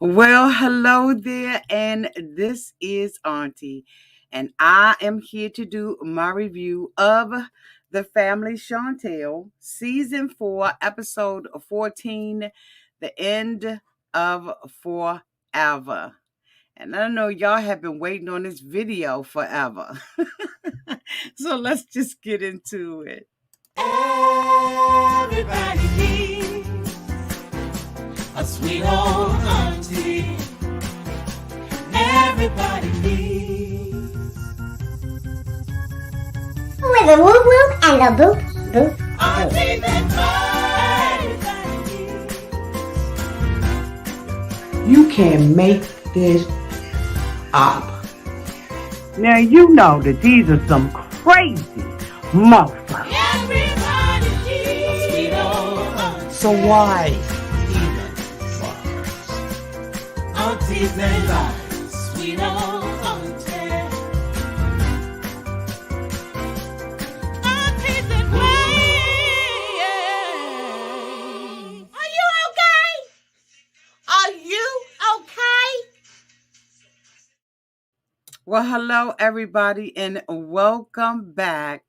Well, hello there, and this is Auntie, and I am here to do my review of the Family Chantel, Season 4, Episode 14, The End of Forever. And I know y'all have been waiting on this video forever. So let's just get into it. Everybody needs a sweet old auntie. Everybody needs with a whoop whoop and a boop boop auntie boop. that everybody needs. You can't make this up. Now you know that these are some crazy motherfuckers. Everybody needs a sweet old auntie. So why even bother? Aunties and lives, sweet old auntie. Aunties and ways. Are you okay? Are you okay? Well, hello, everybody, and welcome back.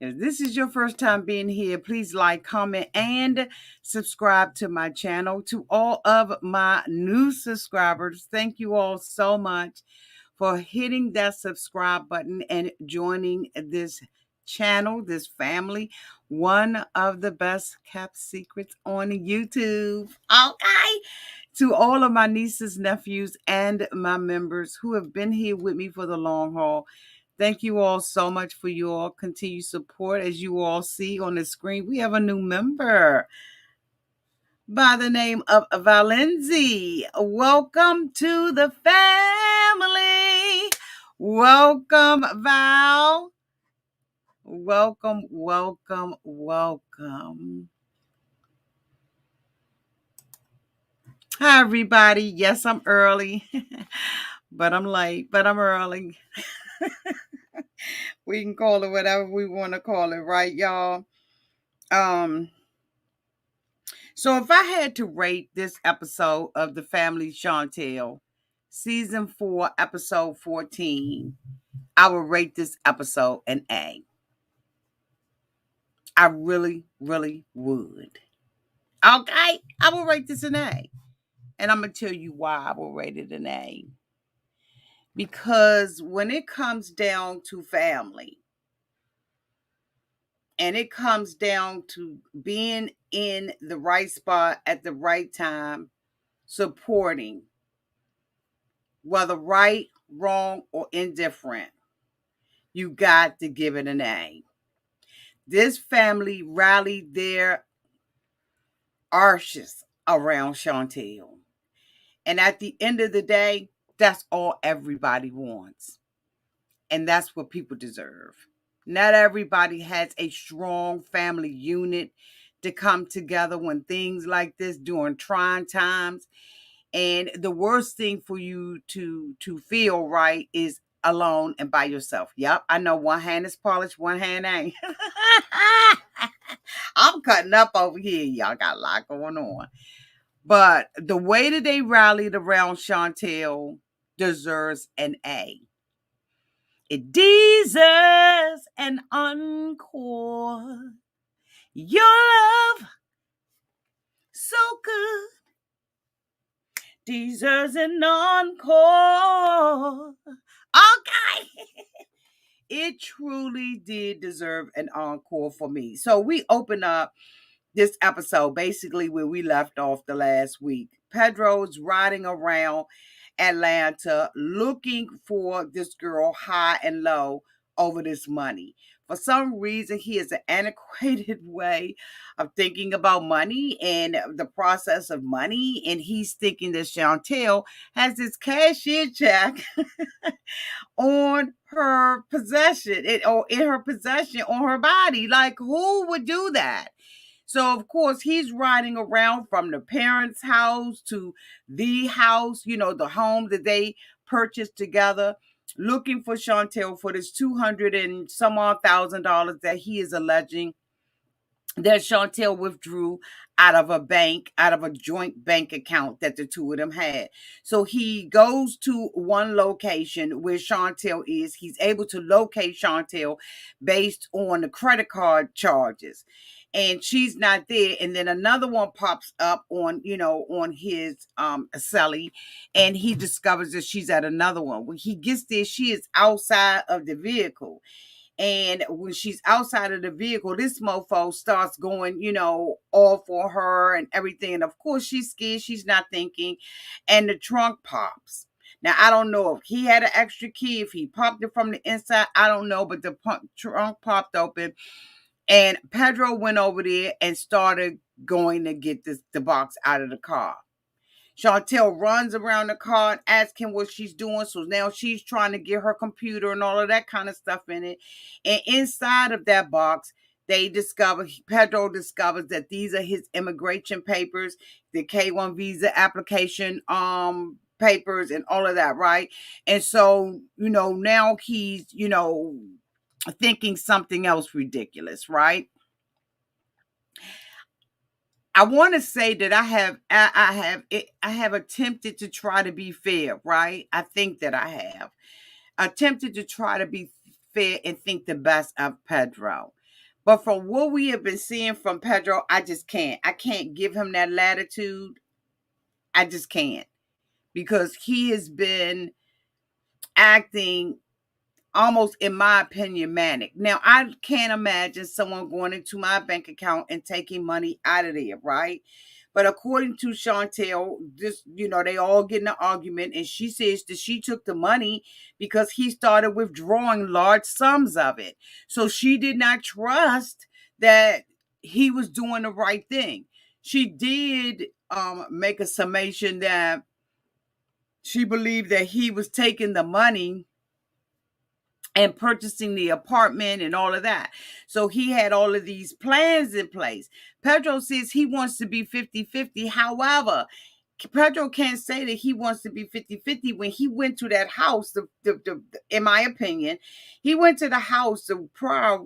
If this is your first time being here, please like, comment, and subscribe to my channel. To all of my new subscribers, thank you all so much for hitting that subscribe button and joining this channel, this family, one of the best kept secrets on YouTube. Okay. To all of my nieces, nephews, and my members who have been here with me for the long haul, thank you all so much for your continued support. As you all see on the screen, we have a new member by the name of Valenzi. Welcome to the family. Welcome, Val. Welcome, welcome, welcome. Hi, everybody. Yes, I'm early, but I'm late, but I'm early. We can call it whatever we want to call it, right, y'all? So if I had to rate this episode of the Family Chantel, Season 4, Episode 14, I would rate this episode an A. I really, really would. Okay? I will rate this an A. And I'm going to tell you why I will rate it an A. Because when it comes down to family, and it comes down to being in the right spot at the right time, supporting, whether right, wrong, or indifferent, you got to give it an A. This family rallied their arches around Chantel. And at the end of the day, that's all everybody wants. And that's what people deserve. Not everybody has a strong family unit to come together when things like this during trying times. And the worst thing for you to feel right is alone and by yourself. Yep, I know one hand is polished, one hand ain't. I'm cutting up over here. Y'all got a lot going on. But the way that they rallied around Chantel deserves an A. It deserves an encore. Your love, so good, deserves an encore. Okay. It truly did deserve an encore for me. So we open up this episode basically where we left off the last week. Pedro's riding around Atlanta looking for this girl high and low over this money. For some reason, he has an antiquated way of thinking about money and the process of money. And he's thinking that Chantel has this cashier check on her possession, or in her possession on her body. Like, who would do that? So, of course, he's riding around from the parents' house to the house, the home that they purchased together, looking for Chantel for this 200 and some odd $1,000 that he is alleging that Chantel withdrew out of a bank, out of a joint bank account that the two of them had. So he goes to one location where Chantel is. He's able to locate Chantel based on the credit card charges. And she's not there. And then another one pops up on, on his celly, and he discovers that she's at another one. When he gets there, she is outside of the vehicle. And when she's outside of the vehicle, this mofo starts going, all for her and everything. And of course, she's scared. She's not thinking. And the trunk pops. Now, I don't know if he had an extra key, if he popped it from the inside. I don't know. But the trunk popped open. And Pedro went over there and started going to get the box out of the car. Chantel runs around the car and asks him what she's doing. So now she's trying to get her computer and all of that kind of stuff in it. And inside of that box, Pedro discovers that these are his immigration papers, the K-1 visa application papers and all of that, right? And so, now he's, thinking something else ridiculous, right? I want to say that I have attempted to try to be fair, right? I think that I have attempted to try to be fair and think the best of Pedro. But from what we have been seeing from Pedro, I just can't. I can't give him that latitude. I just can't, because he has been acting almost, in my opinion, manic. Now, I can't imagine someone going into my bank account and taking money out of there, right? But according to Chantel, they all get in an argument, and she says that she took the money because he started withdrawing large sums of it. So she did not trust that he was doing the right thing. She did make a summation that she believed that he was taking the money and purchasing the apartment and all of that. So he had all of these plans in place. Pedro says he wants to be 50-50. However, Pedro can't say that he wants to be 50-50 when he went to that house. In my opinion, he went to the house, the prior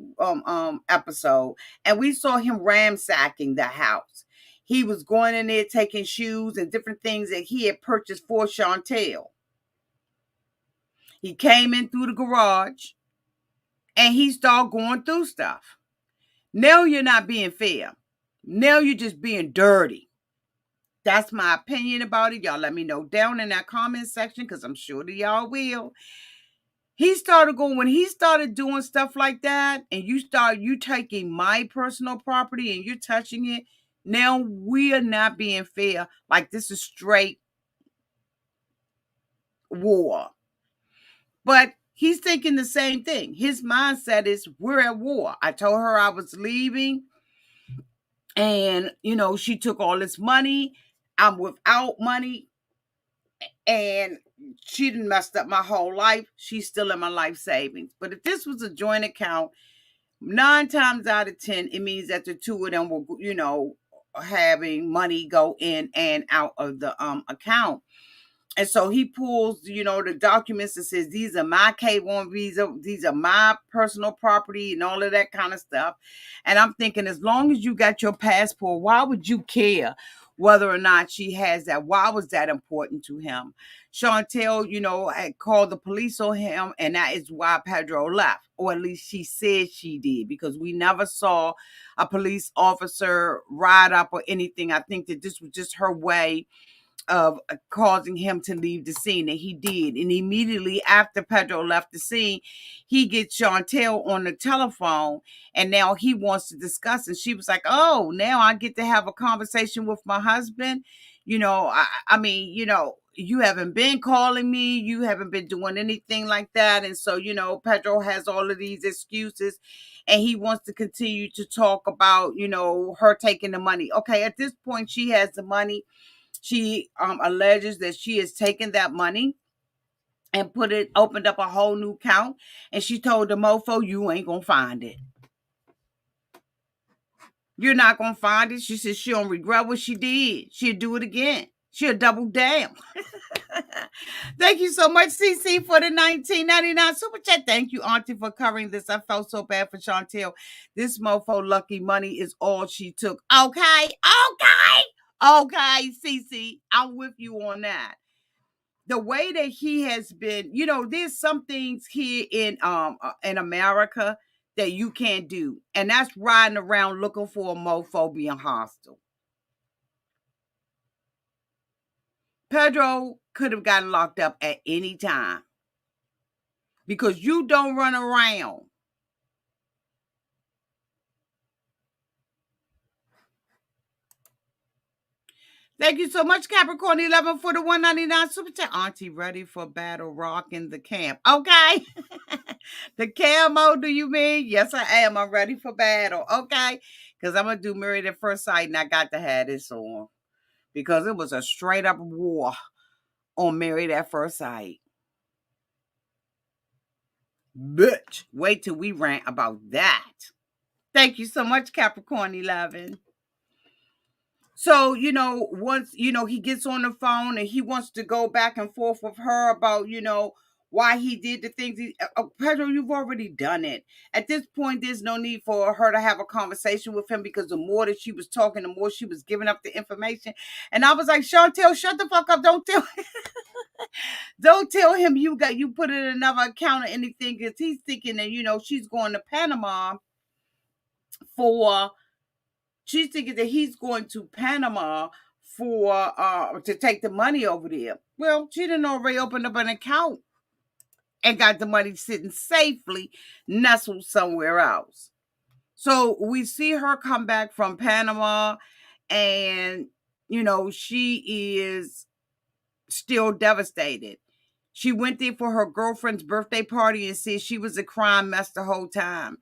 episode, and we saw him ransacking the house. He was going in there taking shoes and different things that he had purchased for Chantel. He came in through the garage and he started going through stuff. Now you're not being fair. Now you're just being dirty. That's my opinion about it. Y'all let me know down in that comment section, because I'm sure that y'all will. When he started doing stuff like that, and you taking my personal property and you're touching it, now we are not being fair. Like, this is straight war. But he's thinking the same thing. His mindset is, we're at war. I told her I was leaving, and, she took all this money. I'm without money, and she done messed up my whole life. She's still in my life savings. But if this was a joint account, 9 times out of 10, it means that the two of them will, having money go in and out of the account. And so he pulls, the documents that says, these are my K-1 visa, these are my personal property and all of that kind of stuff. And I'm thinking, as long as you got your passport, why would you care whether or not she has that? Why was that important to him? Chantel, had called the police on him, and that is why Pedro left. Or at least she said she did, because we never saw a police officer ride up or anything. I think that this was just her way of causing him to leave the scene, and he did. And immediately after Pedro left the scene, he gets Chantel on the telephone, and now he wants to discuss it. She was like, oh, now I get to have a conversation with my husband. I mean, you haven't been calling me, you haven't been doing anything like that. And so, Pedro has all of these excuses, and he wants to continue to talk about, her taking the money. Okay, at this point, she has the money. She alleges that she has taken that money and opened up a whole new account. And she told the mofo, you ain't going to find it. You're not going to find it. She said she don't regret what she did. She'll do it again. She'll double down. Thank you so much, CC, for the 19.99 super chat. Thank you, Auntie, for covering this. I felt so bad for Chantel. This mofo lucky money is all she took. Okay, CC, I'm with you on that. The way that he has been, there's some things here in America that you can't do, and that's riding around looking for a mofo being hostile. Pedro could have gotten locked up at any time because you don't run around. Thank you so much, Capricorn 11, for the 199 super chat. Auntie ready for battle rock in the camp. Okay. The camo, do you mean? Yes, I am. I'm ready for battle. Okay. Because I'm going to do Married at First Sight, and I got to have this on. Because it was a straight up war on Married at First Sight. Bitch. Wait till we rant about that. Thank you so much, Capricorn 11. So, once, he gets on the phone and he wants to go back and forth with her about, why he did the things. Pedro, you've already done it. At this point, there's no need for her to have a conversation with him because the more that she was talking, the more she was giving up the information. And I was like, Chantel, shut the fuck up. Don't tell him you put in another account or anything, because he's thinking that, she's going to Panama she's thinking that he's going to Panama to take the money over there. Well, she didn't already open up an account and got the money sitting safely nestled somewhere else. So we see her come back from Panama, and she is still devastated. She went there for her girlfriend's birthday party and said she was a crime mess the whole time.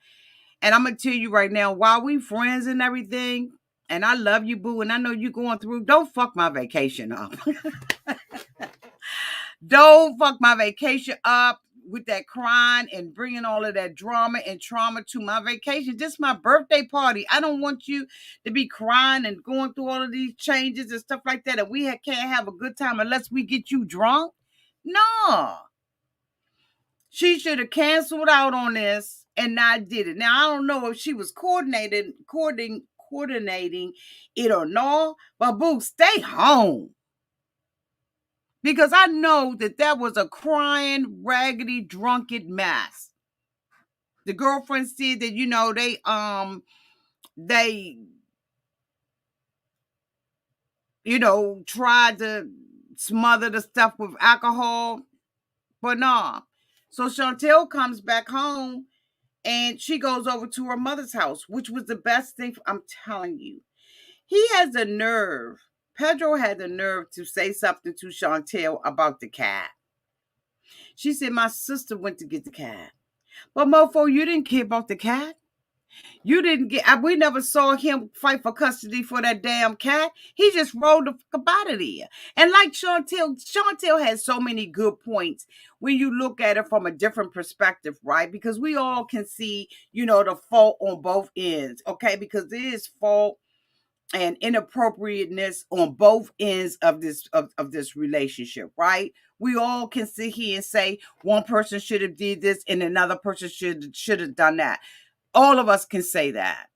And I'm going to tell you right now, while we friends and everything, and I love you, boo, and I know you're going through, don't fuck my vacation up. Don't fuck my vacation up with that crying and bringing all of that drama and trauma to my vacation. This is my birthday party. I don't want you to be crying and going through all of these changes and stuff like that, and we can't have a good time unless we get you drunk. No. She should have canceled out on this and not did it. Now, I don't know if she was coordinating it or not, but boo, stay home. Because I know that was a crying, raggedy, drunken mess. The girlfriend said that, they tried to smother the stuff with alcohol, but nah. So Chantel comes back home and she goes over to her mother's house, which was the best thing. I'm telling you. He has the nerve. Pedro had the nerve to say something to Chantel about the cat. She said, my sister went to get the cat. But mofo, you didn't care about the cat. We never saw him fight for custody for that damn cat. He just rolled the fuck out of there. And like Chantel has so many good points when you look at it from a different perspective, right? Because we all can see, the fault on both ends, okay? Because there is fault and inappropriateness on both ends of this relationship, right? We all can sit here and say one person should have did this and another person should have done that. All of us can say that.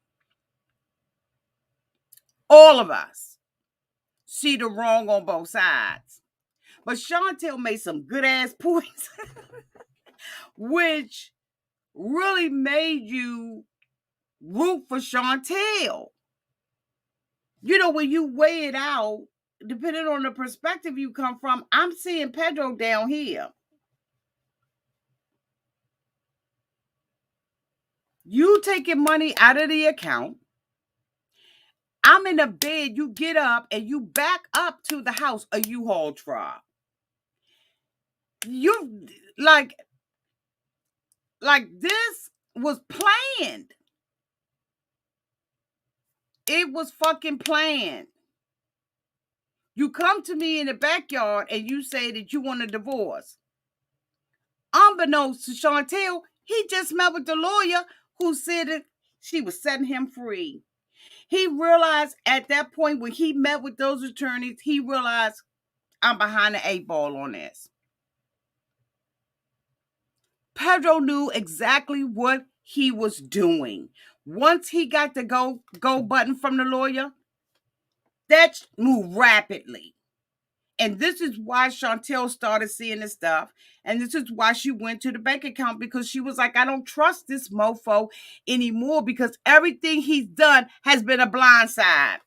All of us see the wrong on both sides. But Chantel made some good ass points, which really made you root for Chantel. When you weigh it out, depending on the perspective you come from, I'm seeing Pedro down here. You taking money out of the account. I'm in a bed. You get up and you back up to the house, a U-Haul truck. You like this was planned. It was fucking planned. You come to me in the backyard and you say that you want a divorce. Unbeknownst to Chantel, he just met with the lawyer who said that she was setting him free. He realized at that point when he met with those attorneys, he realized I'm behind the 8 ball on this. Pedro knew exactly what he was doing. Once he got the go button from the lawyer, that moved rapidly. And this is why Chantel started seeing this stuff. And this is why she went to the bank account, because she was like, I don't trust this mofo anymore because everything he's done has been a blindside.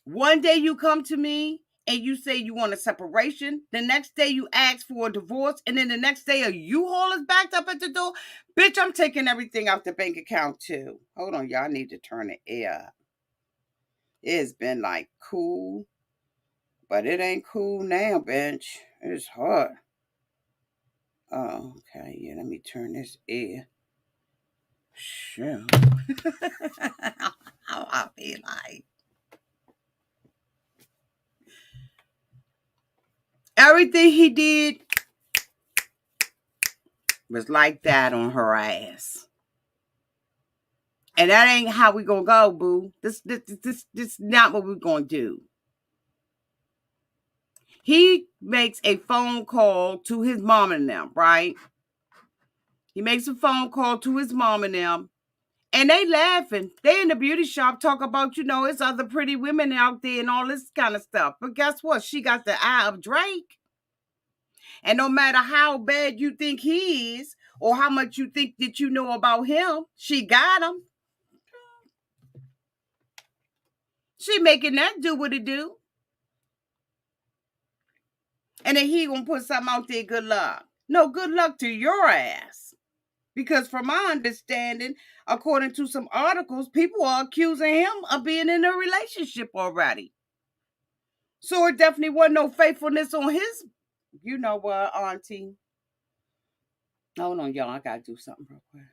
One day you come to me and you say you want a separation. The next day you ask for a divorce. And then the next day a U-Haul is backed up at the door. Bitch, I'm taking everything out the bank account too. Hold on, y'all. I need to turn the air up. It's been like cool, but it ain't cool now, bitch. It's hot. Oh, okay. Yeah, let me turn this air. Sure. How I feel like. Everything he did was like that on her ass. And that ain't how we gonna go, boo. This not what we're gonna do. He makes a phone call to his mom and them, right? He makes a phone call to his mom and them. And they laughing. They in the beauty shop talk about, it's other pretty women out there and all this kind of stuff. But guess what? She got the eye of Drake. And no matter how bad you think he is or how much you think that you know about him, she got him. She making that do what it do. And then he gonna put something out there, good luck. No, good luck to your ass. Because from my understanding, according to some articles, people are accusing him of being in a relationship already. So it definitely wasn't no faithfulness on his, you know what, Auntie. Hold on, y'all. I gotta do something real quick.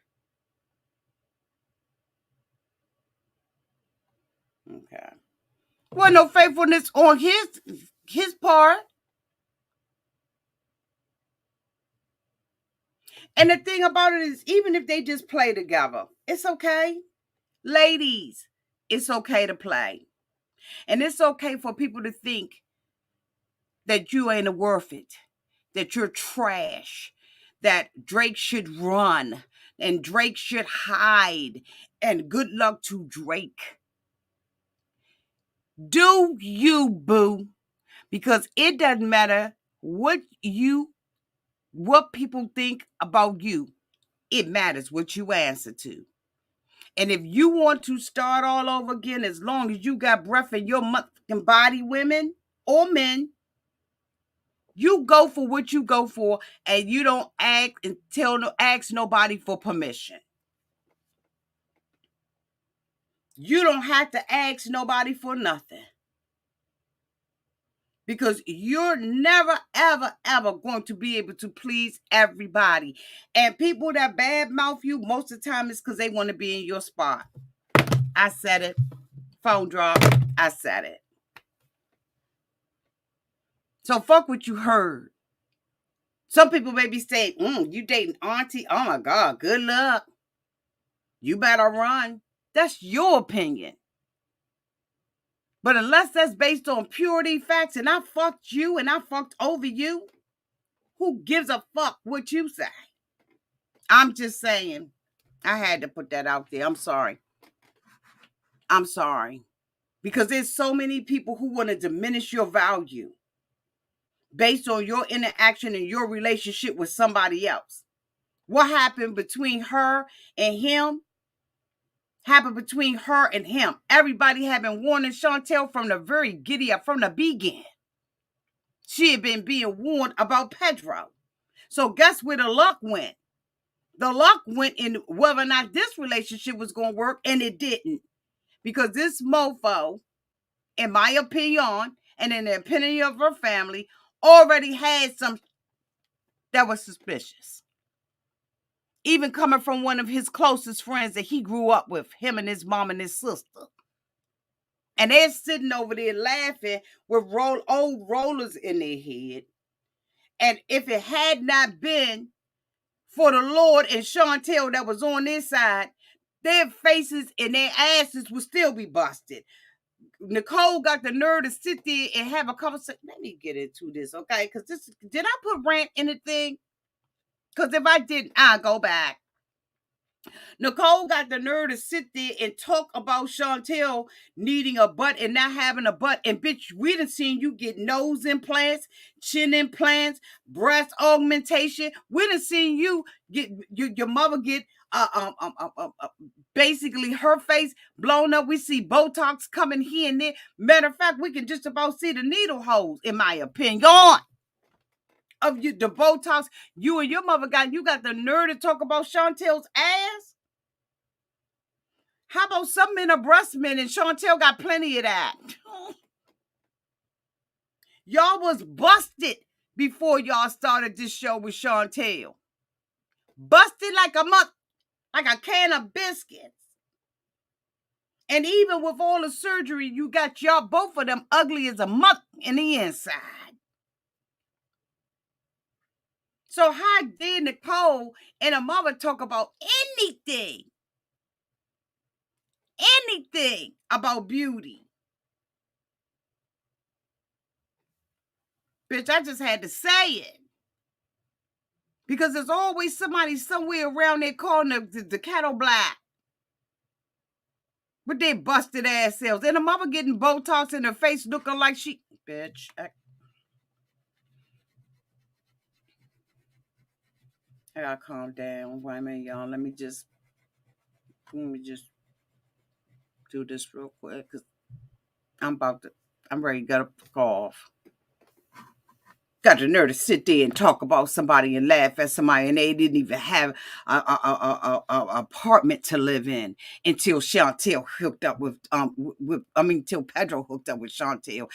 Okay. Wasn't no faithfulness on his part. And the thing about it is, even if they just play together, it's okay. Ladies, it's okay to play. And it's okay for people to think that you ain't worth it, that you're trash, that Drake should run and Drake should hide, and good luck to Drake. Do you, boo? Because it doesn't matter what people think about you. It matters what you answer to. And if you want to start all over again, as long as you got breath in your motherfucking body, women or men, you go for what you go for, and you don't ask nobody for permission. You don't have to ask nobody for nothing. Because you're never, ever, ever going to be able to please everybody. And people that badmouth you, most of the time is because they want to be in your spot. I said it. Phone drop. I said it. So fuck what you heard. Some people may be saying, you dating Auntie? Oh my God, good luck. You better run. That's your opinion. But unless that's based on purity facts and I fucked you and I fucked over you, who gives a fuck what you say? I'm just saying. I had to put that out there. I'm sorry. Because there's so many people who want to diminish your value based on your interaction and your relationship with somebody else. What happened between her and him happened between her and him. Everybody had been warning Chantel from the very giddy up, from the beginning. She had been being warned about Pedro. So guess where the luck went? The luck went in whether or not this relationship was going to work, and it didn't. Because this mofo, in my opinion, and in the opinion of her family, already had some that was suspicious. Even coming from one of his closest friends that he grew up with, him and his mom and his sister. And they're sitting over there laughing with old rollers in their head. And if it had not been for the Lord and Chantel that was on this side, their faces and their asses would still be busted. Nicole got the nerve to sit there and have a conversation. Let me get into this, okay? Because this, did I put rant in the thing? Because if I didn't, I'll go back. Nicole got the nerve to sit there and talk about Chantel needing a butt and not having a butt. And bitch, we done seen you get nose implants, chin implants, breast augmentation. We done seen you get your mother get basically her face blown up. We see Botox coming here and there. Matter of fact, we can just about see the needle holes, in my opinion. Of you, the Botox you and your mother got, you got the nerve to talk about Chantel's ass? How about some men are breast men and Chantel got plenty of that? Y'all was busted before y'all started this show with Chantel. Busted like a can of biscuits. And even with all the surgery, you got y'all both of them ugly as a muck in the inside. So how dare Nicole and her mother talk about anything about beauty? Bitch, I just had to say it. Because there's always somebody somewhere around there calling the cattle black. With their busted ass selves. And the mother getting Botox in her face looking like she... Bitch. I gotta calm down. Wait a minute, y'all. Let me just do this real quick. Because I'm ready to get up off. Got the nerve to sit there and talk about somebody and laugh at somebody, and they didn't even have a apartment to live in until Chantel hooked up until Pedro hooked up with Chantel.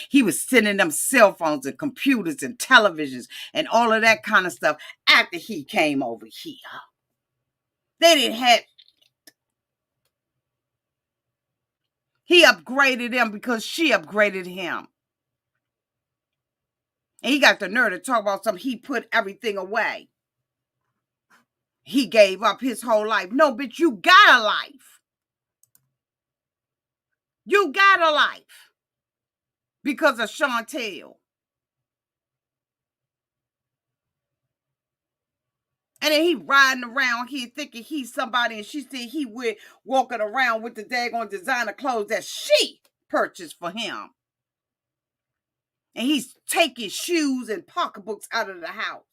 He was sending them cell phones and computers and televisions and all of that kind of stuff after he came over here. They didn't have. He upgraded them because she upgraded him. And he got the nerve to talk about something. He put everything away. He gave up his whole life. No, bitch, you got a life. You got a life. Because of Chantel. And then he riding around here thinking he's somebody. And she said he would walking around with the daggone designer clothes that she purchased for him. And he's taking shoes and pocketbooks out of the house.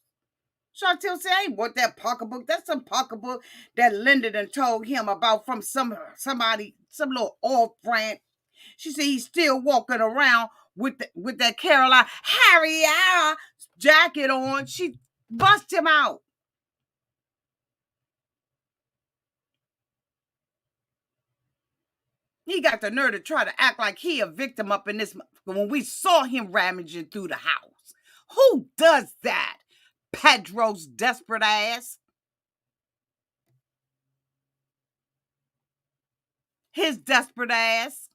Chantel said, I ain't want that pocketbook. That's some pocketbook that Linda done told him about from somebody, some little off-brand. She said he's still walking around with that Caroline Harrier jacket on. She bust him out. He got the nerve to try to act like he a victim up in this when we saw him rummaging through the house. Who does that? Pedro's desperate ass. His desperate ass.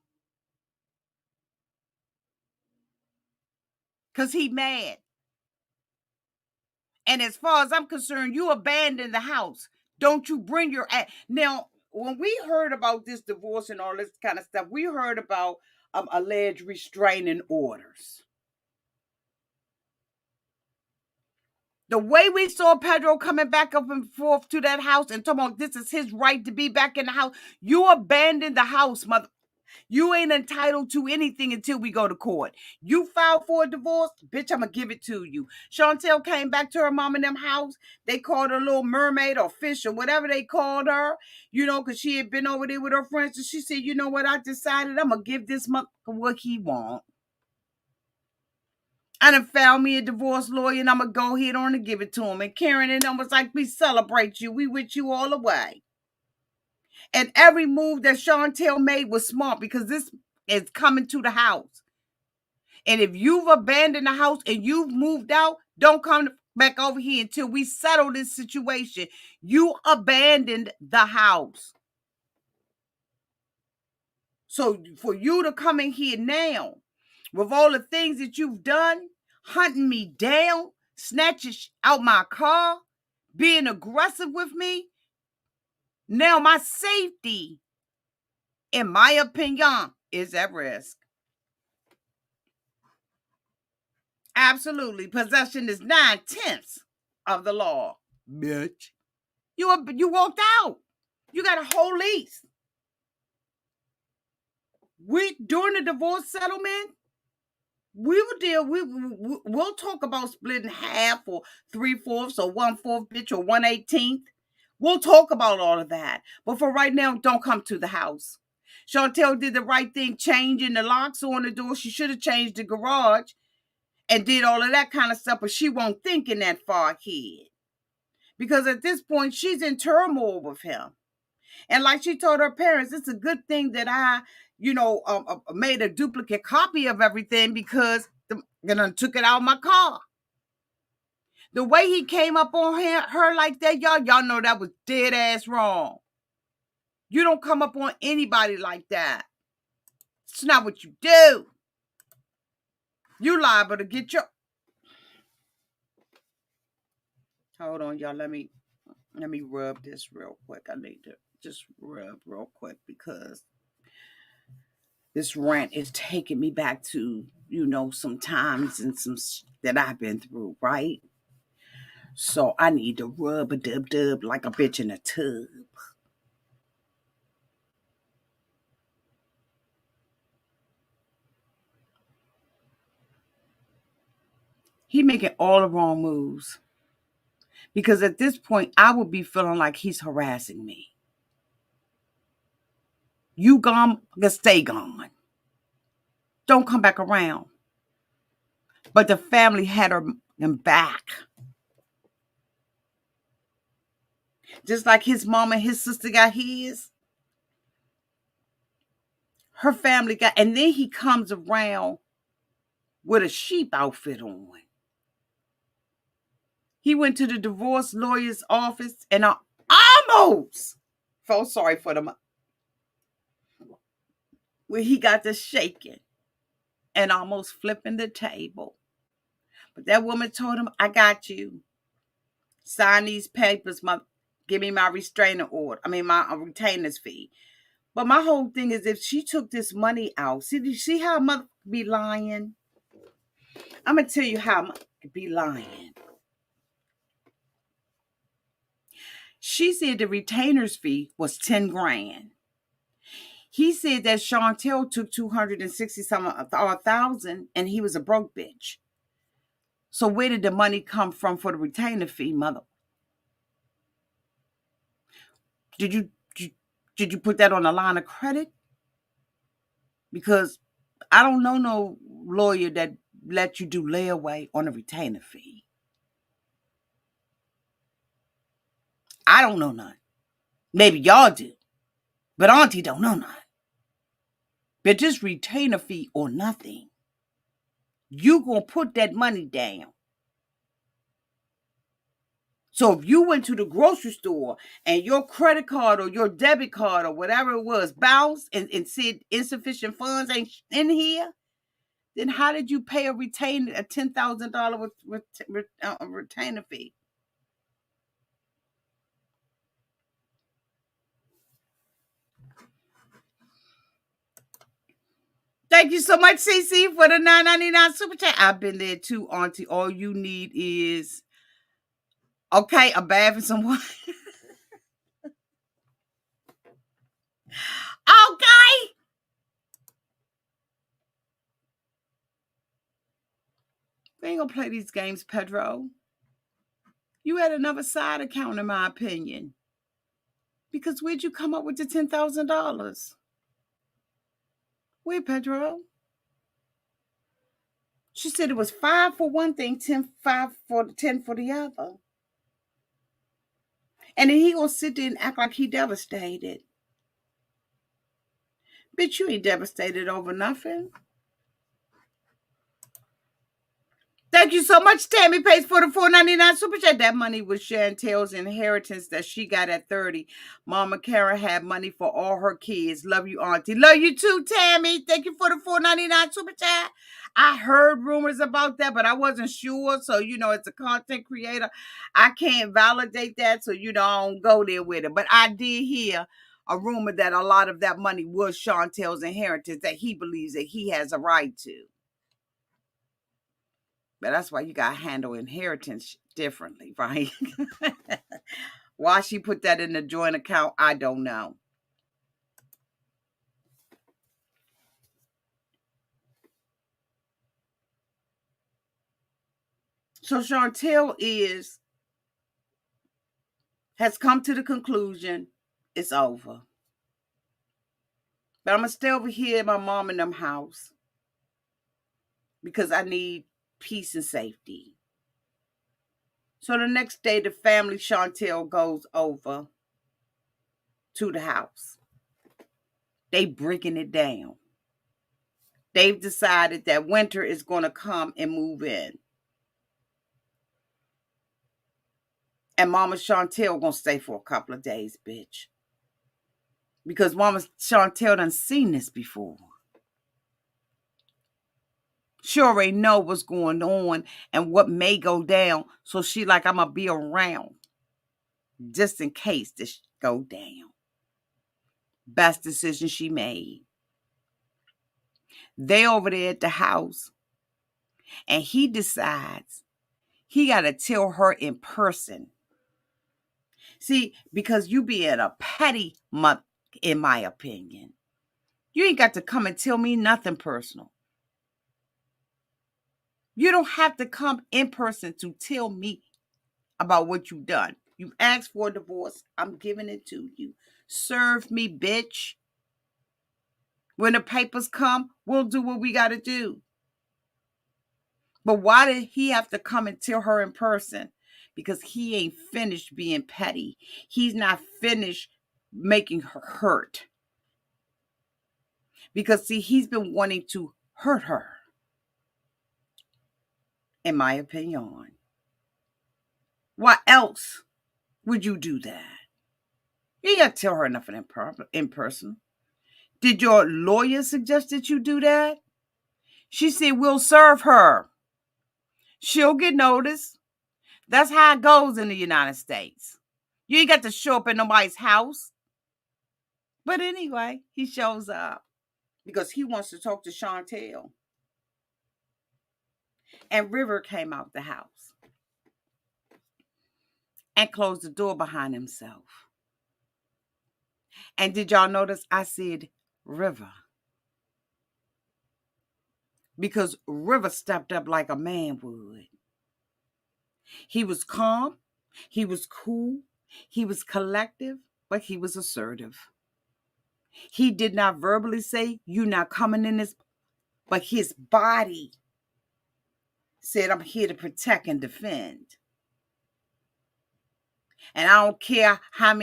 Because he mad. And as far as I'm concerned, you abandoned the house. Don't you bring your ass. Now, when we heard about this divorce and all this kind of stuff, we heard about alleged restraining orders. The way we saw Pedro coming back up and forth to that house and talking about this is his right to be back in the house, you abandoned the house, mother. You ain't entitled to anything until we go to court. You filed for a divorce, bitch, I'm going to give it to you. Chantel came back to her mom and them house. They called her little mermaid or fish or whatever they called her, because she had been over there with her friends. And she said, you know what, I decided I'm going to give this mother what he want. I done found me a divorce lawyer and I'm going to go ahead on and give it to him. And Karen and them was like, we celebrate you. We with you all the way. And every move that Chantel made was smart because this is coming to the house. And if you've abandoned the house and you've moved out, don't come back over here until we settle this situation. You abandoned the house. So for you to come in here now with all the things that you've done, hunting me down, snatching out my car, being aggressive with me, now my safety, in my opinion, is at risk. Absolutely. Possession is 9/10 of the law. Bitch. You walked out. You got a whole lease. During the divorce settlement, we will we'll talk about splitting half or 3/4 or 1/4, bitch, or 1/18. We'll talk about all of that. But for right now, don't come to the house. Chantel did the right thing, changing the locks on the door. She should have changed the garage and did all of that kind of stuff, but she won't think in that far ahead. Because at this point, she's in turmoil with him. And like she told her parents, it's a good thing that I, made a duplicate copy of everything because I took it out of my car. The way he came up on her like that, y'all know that was dead ass wrong. You don't come up on anybody like that. It's not what you do. You liable to get your... Hold on, y'all. Let me rub this real quick. I need to just rub real quick because this rant is taking me back to, some times and some that I've been through, right? So I need to rub a dub like a bitch in a tub. He making all the wrong moves. Because at this point, I would be feeling like he's harassing me. You gone, stay gone. Don't come back around. But the family had him back. Just like his mom and his sister got his. Her family got, and then he comes around with a sheep outfit on. He went to the divorce lawyer's office and I almost felt sorry for them. Where he got to shaking and almost flipping the table. But that woman told him, I got you. Sign these papers, give me my restraining order. My retainer's fee. But my whole thing is if she took this money out, see how a mother be lying? I'm going to tell you how a mother be lying. She said the retainer's fee was 10 grand. He said that Chantel took 260,000 and he was a broke bitch. So where did the money come from for the retainer fee, mother? Did you put that on a line of credit? Because I don't know no lawyer that let you do layaway on a retainer fee. I don't know none. Maybe y'all do. But Auntie don't know none. But just retainer fee or nothing. You gonna put that money down. So if you went to the grocery store and your credit card or your debit card or whatever it was bounced and said insufficient funds ain't in here, then how did you pay a $10,000 retainer fee? Thank you so much, CC, for the $9.99 super chat. I've been there too, Auntie. All you need is, okay, a bath and some water. Okay. We ain't gonna play these games, Pedro. You had another side account, in my opinion. Because where'd you come up with the $10,000? Where, Pedro? She said it was 5 for one thing, 10 for the other. And then he gonna sit there and act like he devastated. Bitch, you ain't devastated over nothing. Thank you so much, Tammy Pace, for the $4.99 super chat. That money was Chantel's inheritance that she got at 30. Mama Karen had money for all her kids. Love you, Auntie. Love you too, Tammy. Thank you for the $4.99 super chat. I heard rumors about that, but I wasn't sure. So, as a content creator, I can't validate that. So, I don't go there with it. But I did hear a rumor that a lot of that money was Chantel's inheritance that he believes that he has a right to. But that's why you got to handle inheritance differently, right? Why she put that in the joint account, I don't know. So Chantel has come to the conclusion it's over. But I'm going to stay over here in my mom and them house because I need peace and safety. So the next day, the family Chantel goes over to the house. They breaking it down. They've decided that winter is going to come and move in. And Mama Chantel gonna stay for a couple of days, bitch. Because Mama Chantel done seen this before. She already know what's going on and what may go down. So she like, I'm gonna be around just in case this go down. Best decision she made. They over there at the house. And he decides he got to tell her in person. See, because you being a petty mutt, in my opinion. You ain't got to come and tell me nothing personal. You don't have to come in person to tell me about what you've done. You asked for a divorce. I'm giving it to you. Serve me, bitch. When the papers come, we'll do what we got to do. But why did he have to come and tell her in person? Because he ain't finished being petty. He's not finished making her hurt. Because, see, he's been wanting to hurt her. In my opinion. Why else would you do that? You ain't got to tell her nothing in person. Did your lawyer suggest that you do that? She said, we'll serve her. She'll get notice. That's how it goes in the United States. You ain't got to show up at nobody's house. But anyway, he shows up because he wants to talk to Chantel. And River came out the house and closed the door behind himself. And did y'all notice I said River? Because River stepped up like a man would. He was calm, he was cool, he was collective, but he was assertive. He did not verbally say, "You're not coming in this," but his body said, "I'm here to protect and defend." And I don't care how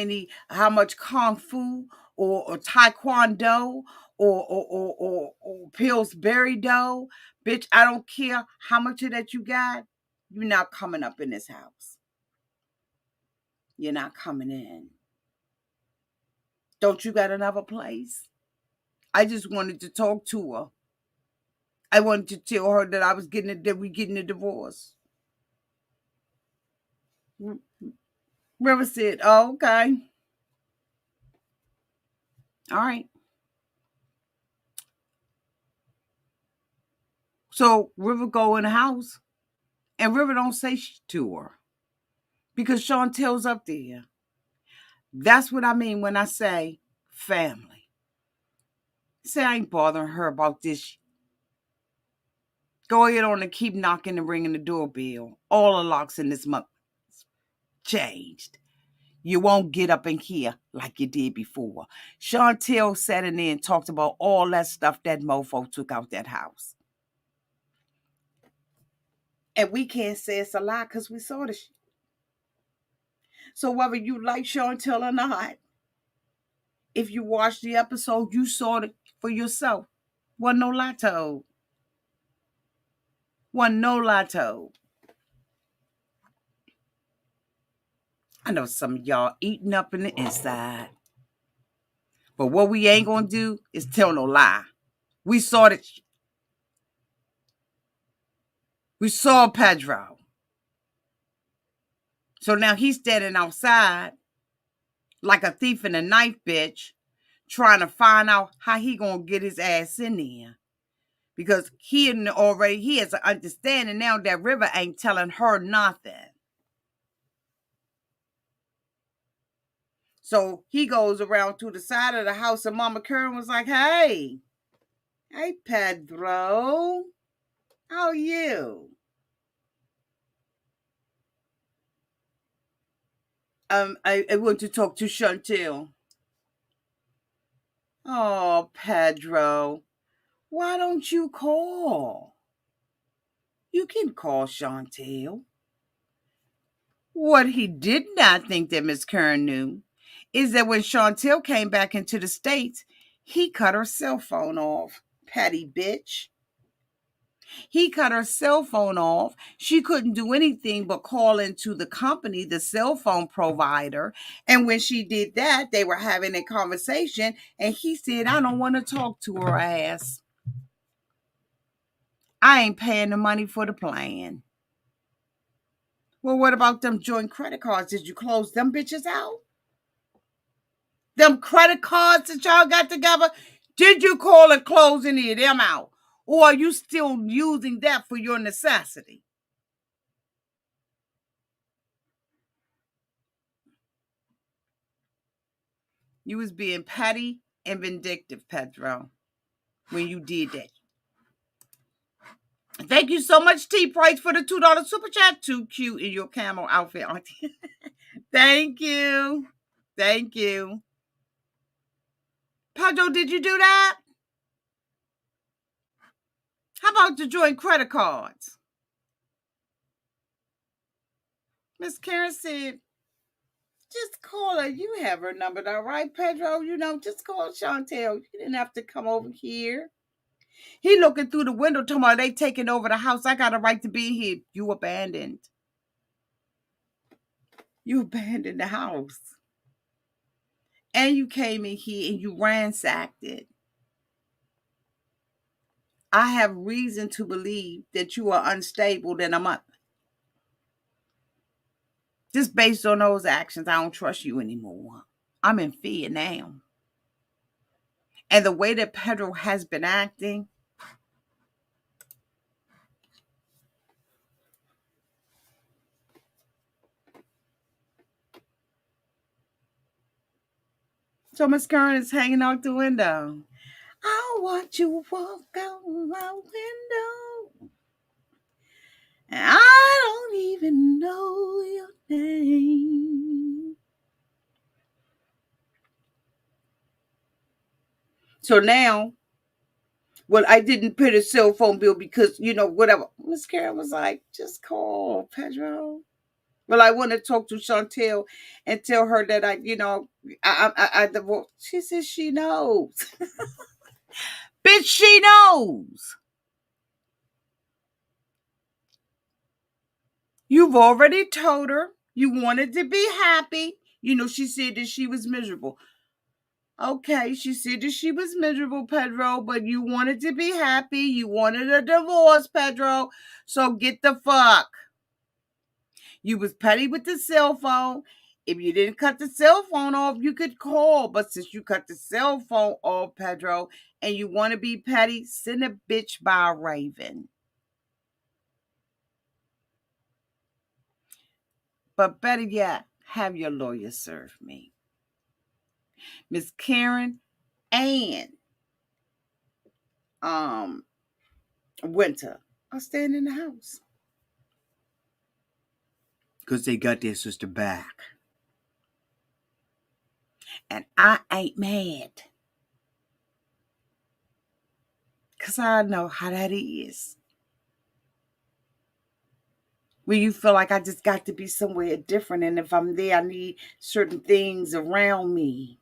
much kung fu or taekwondo or Pillsbury dough, bitch. I don't care how much of that you got. You're not coming up in this house. You're not coming in. Don't you got another place? I just wanted to talk to her. I wanted to tell her that we getting a divorce. River said, "Oh, okay. All right." So River go in the house, and River don't say to her because Chantel's up there. That's what I mean when I say family. Say I ain't bothering her about this. Go ahead on and keep knocking and ringing the doorbell. All the locks in this month changed. You won't get up in here like you did before. Chantel sat in there and talked about all that stuff that mofo took out that house. And we can't say it's a lie because we saw the shit. So whether you like Chantel or not, if you watched the episode, you saw it for yourself. Wasn't no lie told. Wasn't no lie told. I know some of y'all eating up in the inside. But what we ain't gonna do is tell no lie. We saw that. We saw Pedro. So now he's standing outside like a thief in the night, bitch, trying to find out how he gonna get his ass in there. Because he has an understanding now that River ain't telling her nothing. So he goes around to the side of the house, and Mama Karen was like, hey, Pedro, how are you? I want to talk to Chantel. Oh, Pedro, why don't you call? You can call Chantel. What he did not think that Miss Kern knew is that when Chantel came back into the States, he cut her cell phone off. Petty bitch. He cut her cell phone off. She couldn't do anything but call into the company, the cell phone provider. And when she did that, they were having a conversation. And he said, I don't want to talk to her ass. I ain't paying the money for the plan. Well, what about them joint credit cards? Did you close them bitches out? Them credit cards that y'all got together, did you call and close any of them out? Or are you still using that for your necessity? You was being petty and vindictive, Pedro, when you did that. Thank you so much, T Price, for the $2 super chat. Too cute in your camel outfit, Auntie. Thank you. Thank you. Pedro, did you do that? How about the joint credit cards? Miss Karen said, just call her. You have her number, though, right, Pedro? Just call Chantel. You didn't have to come over here. He looking through the window, talking about they taking over the house. I got a right to be here. You abandoned. You abandoned the house. And you came in here and you ransacked it. I have reason to believe that you are unstable than a month. Just based on those actions, I don't trust you anymore. I'm in fear now. And the way that Pedro has been acting, so Miss Karen is hanging out the window. I want you to walk out my window. And I don't even know your name. So now, well, I didn't pay the cell phone bill because, whatever. Miss Karen was like, just call Pedro. Well, I want to talk to Chantel and tell her that I divorced. She says she knows. Bitch, she knows. You've already told her you wanted to be happy. She said that she was miserable. Okay, she said that she was miserable, Pedro, but you wanted to be happy. You wanted a divorce, Pedro. So get the fuck. You was petty with the cell phone. If you didn't cut the cell phone off, you could call. But since you cut the cell phone off, Pedro, and you want to be petty, send a bitch by a raven. But better yet, have your lawyer serve me. Miss Karen and Winter are staying in the house. Because they got their sister back. And I ain't mad. Because I know how that is. Where you feel like I just got to be somewhere different. And if I'm there, I need certain things around me.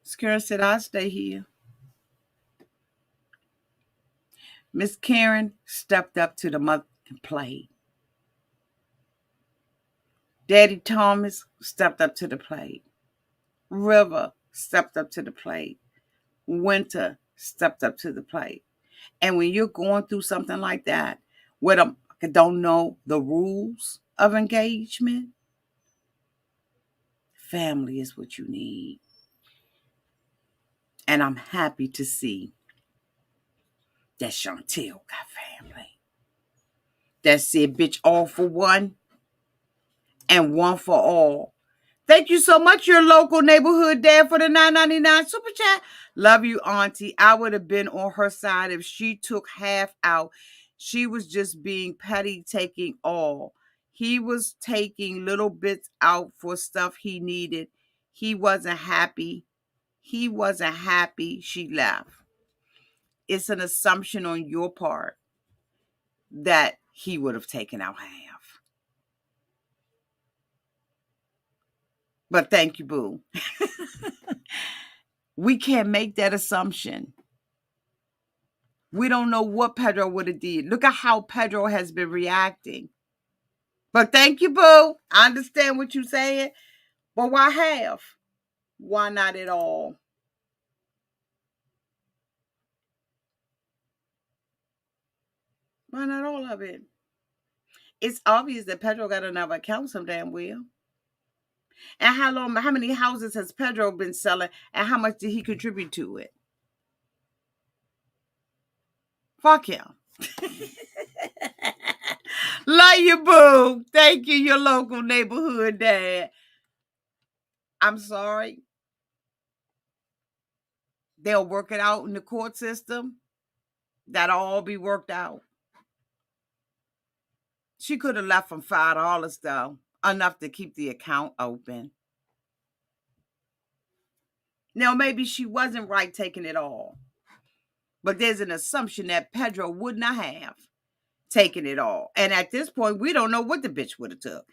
Miss Karen said, I'll stay here. Miss Karen stepped up to the mother and played. Daddy Thomas stepped up to the plate. River stepped up to the plate. Winter stepped up to the plate. And when you're going through something like that, where I don't know the rules of engagement, family is what you need. And I'm happy to see that Chantel got family. That said, bitch, all for one and one for all. Thank you so much, your local neighborhood dad, for the $9.99 super chat. Love you, Auntie. I would have been on her side if she took half out. She was just being petty, taking all. He was taking little bits out for stuff he needed. He wasn't happy. He wasn't happy. She left. It's an assumption on your part that he would have taken out half. But thank you, boo. We can't make that assumption. We don't know what Pedro would have did. Look at how Pedro has been reacting. But thank you, boo. I understand what you're saying. But why half? Why not at all? Why not all of it? It's obvious that Pedro got another account some damn well. And how many houses has Pedro been selling, and how much did he contribute to it? Fuck him. Love you, boo. Thank you, your local neighborhood dad. I'm sorry. They'll work it out in the court system. That'll all be worked out. She could have left him $5 though, enough to keep the account open. Now, maybe she wasn't right taking it all, but there's an assumption that Pedro would not have taken it all. And at this point, we don't know what the bitch would have took.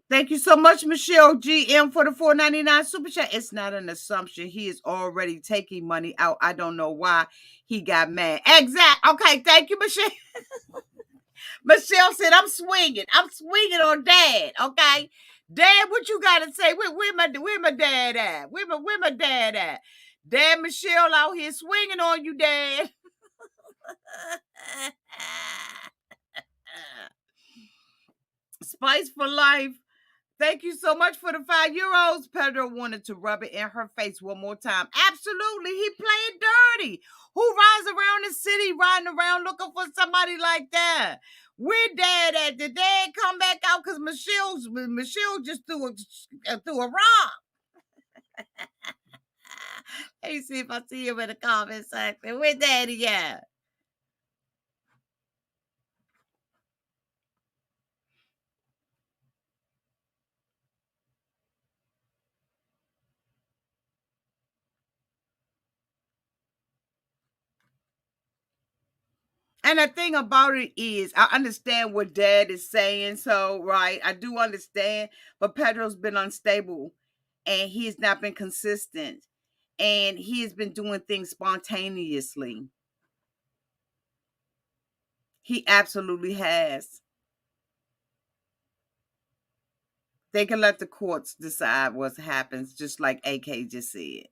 Thank you so much, Michelle GM, for the $4.99 super chat. It's not an assumption. He is already taking money out. I don't know why he got mad. Exact. Okay, thank you, Michelle. Michelle said, I'm swinging. I'm swinging on Dad, okay? Dad, what you got to say? Where my dad at? Where my dad at? Dad, Michelle out here swinging on you, Dad. Spice for life. Thank you so much for the €5. Pedro wanted to rub it in her face one more time. Absolutely. He played dirty. Who rides around the city riding around looking for somebody like that? Where Dad at? Did Dad come back out? Because Michelle just threw a rock. Let me see if I see him in the comment section. Where Daddy at? And the thing about it is, I understand what Dad is saying. So, right, I do understand. But Pedro's been unstable and he's not been consistent. And he has been doing things spontaneously. He absolutely has. They can let the courts decide what happens, just like AK just said.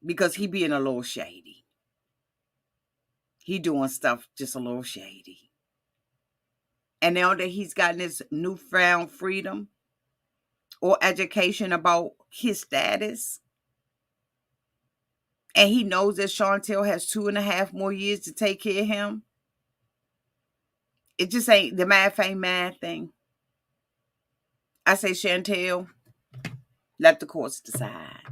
Because he being a little shady. He doing stuff just a little shady. And now that he's gotten this newfound freedom or education about his status, and he knows that Chantel has 2.5 more years to take care of him, it just ain't the math ain't math thing. I say, Chantel, let the courts decide.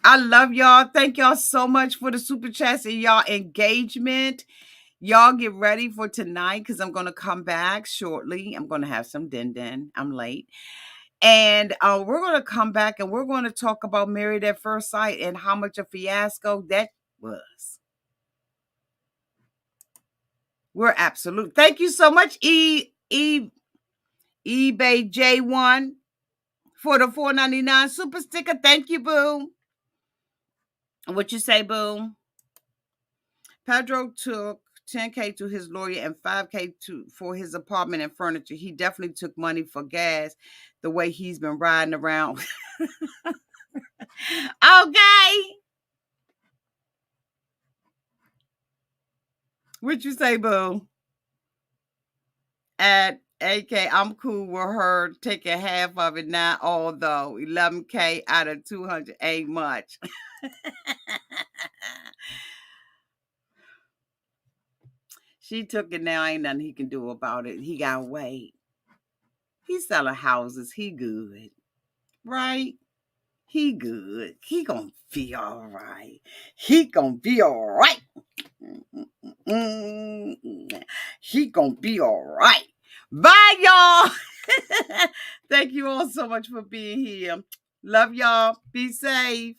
I love y'all. Thank y'all so much for the super chats and y'all engagement. Y'all get ready for tonight because I'm going to come back shortly. I'm going to have some din. I'm late. And we're going to come back and we're going to talk about Married at First Sight and how much a fiasco that was. We're absolute. Thank you so much, eBay J1 for the $4.99 super sticker. Thank you, boo. What you say, boo? Pedro took $10K to his lawyer and $5K for his apartment and furniture. He definitely took money for gas the way he's been riding around. Okay. What you say, boo? At AK, I'm cool with her taking half of it, not all though. 11K out of 200 ain't much. She took it now. Ain't nothing he can do about it. He got to wait. He's selling houses. He good. Right? He good. He gonna be all right. He gonna be all right. He gonna be all right. Bye, y'all. Thank you all so much for being here. Love y'all. Be safe.